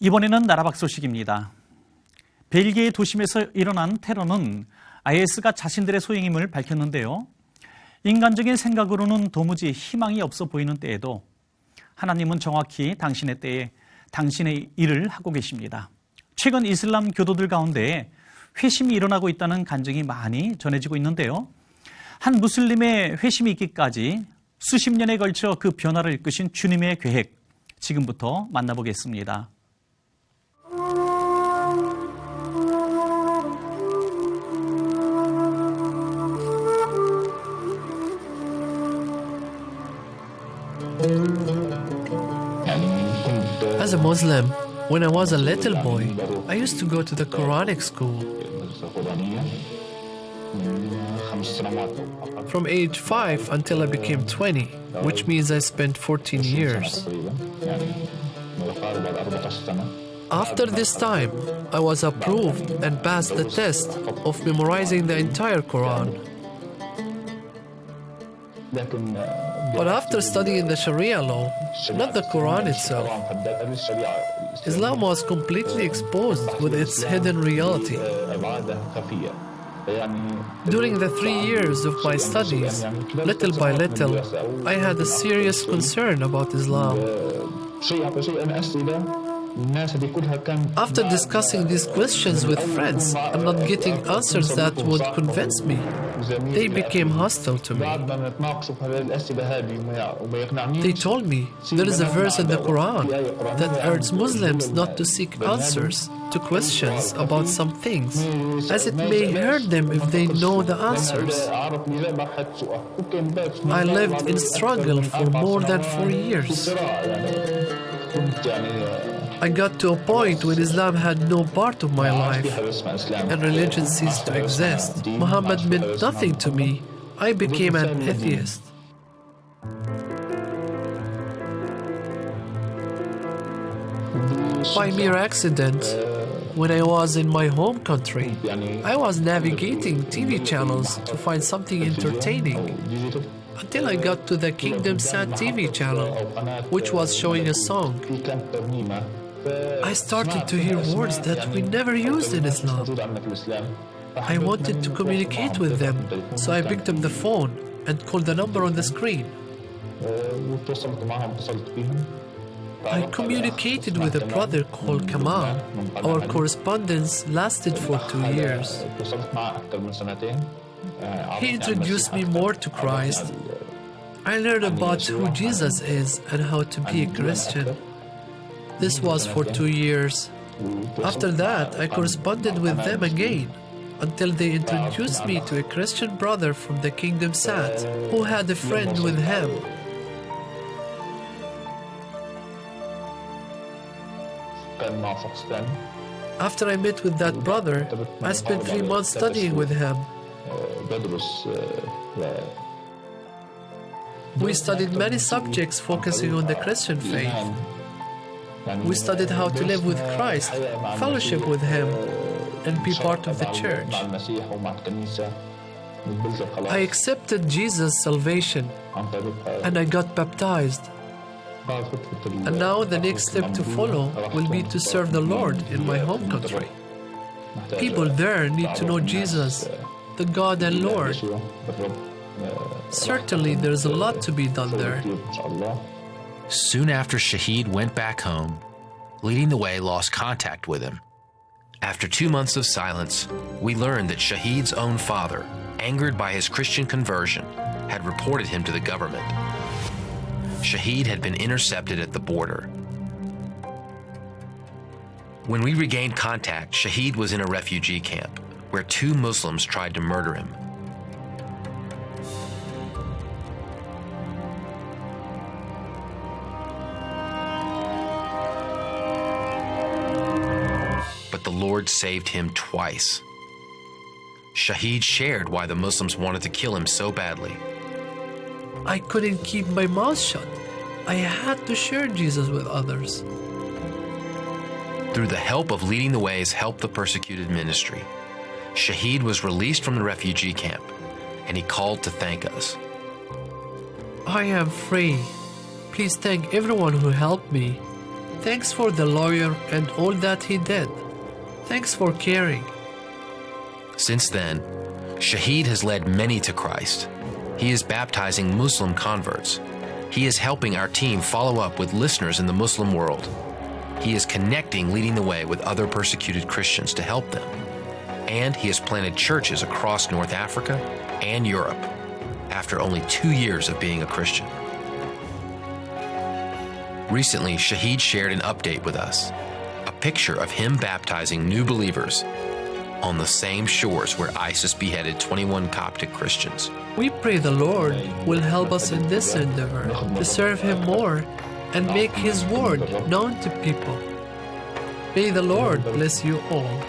이번에는 나라 밖 소식입니다. 벨기에 도심에서 일어난 테러는 IS가 자신들의 소행임을 밝혔는데요. 인간적인 생각으로는 도무지 희망이 없어 보이는 때에도 하나님은 정확히 당신의 때에 당신의 일을 하고 계십니다. 최근 이슬람 교도들 가운데 회심이 일어나고 있다는 간증이 많이 전해지고 있는데요. 한 무슬림의 회심이 있기까지 수십 년에 걸쳐 그 변화를 이끄신 주님의 계획, 지금부터 만나보겠습니다. As a Muslim, when I was a little boy, I used to go to the Quranic school. From age 5 until I became 20, which means I spent 14 years. After this time, I was approved and passed the test of memorizing the entire Quran. But after studying the Sharia law, not the Quran itself, Islam was completely exposed with its hidden reality. During the 3 years of my studies, little by little, I had a serious concern about Islam. After discussing these questions with friends and not getting answers that would convince me, they became hostile to me. They told me there is a verse in the Quran that urges Muslims not to seek answers to questions about some things, as it may hurt them if they know the answers. I lived in struggle for more than 4 years. I got to a point when Islam had no part of my life and religion ceased to exist. Muhammad meant nothing to me. I became an atheist. By mere accident, when I was in my home country, I was navigating TV channels to find something entertaining until I got to the Kingdom Sat TV channel, which was showing a song. I started to hear words that we never used in Islam. I wanted to communicate with them, so I picked up the phone and called the number on the screen. I communicated with a brother called Kamal. Our correspondence lasted for 2 years. He introduced me more to Christ. I learned about who Jesus is and how to be a Christian. This was for 2 years. After that, I corresponded with them again until they introduced me to a Christian brother from the Kingdom Sat who had a friend with him. After I met with that brother, I spent 3 months studying with him. We studied many subjects focusing on the Christian faith. We studied how to live with Christ, fellowship with Him, and be part of the church. I accepted Jesus' salvation, and I got baptized. And now the next step to follow will be to serve the Lord in my home country. People there need to know Jesus, the God and Lord. Certainly there is a lot to be done there. Soon after Shahid went back home, Leading the Way lost contact with him. After 2 months of silence, we learned that Shahid's own father, angered by his Christian conversion, had reported him to the government. Shahid had been intercepted at the border. When we regained contact, Shahid was in a refugee camp where 2 Muslims tried to murder him. But the Lord saved him twice. Shahid shared why the Muslims wanted to kill him so badly. I couldn't keep my mouth shut. I had to share Jesus with others. Through the help of Leading the Way's Help the Persecuted ministry, Shahid was released from the refugee camp, and he called to thank us. I am free. Please thank everyone who helped me. Thanks for the lawyer and all that he did. Thanks for caring. Since then, Shahid has led many to Christ. He is baptizing Muslim converts. He is helping our team follow up with listeners in the Muslim world. He is connecting Leading the Way with other persecuted Christians to help them. And he has planted churches across North Africa and Europe after only 2 years of being a Christian. Recently, Shahid shared an update with us, a picture of him baptizing new believers on the same shores where ISIS beheaded 21 Coptic Christians. We pray the Lord will help us in this endeavor to serve Him more and make His word known to people. May the Lord bless you all.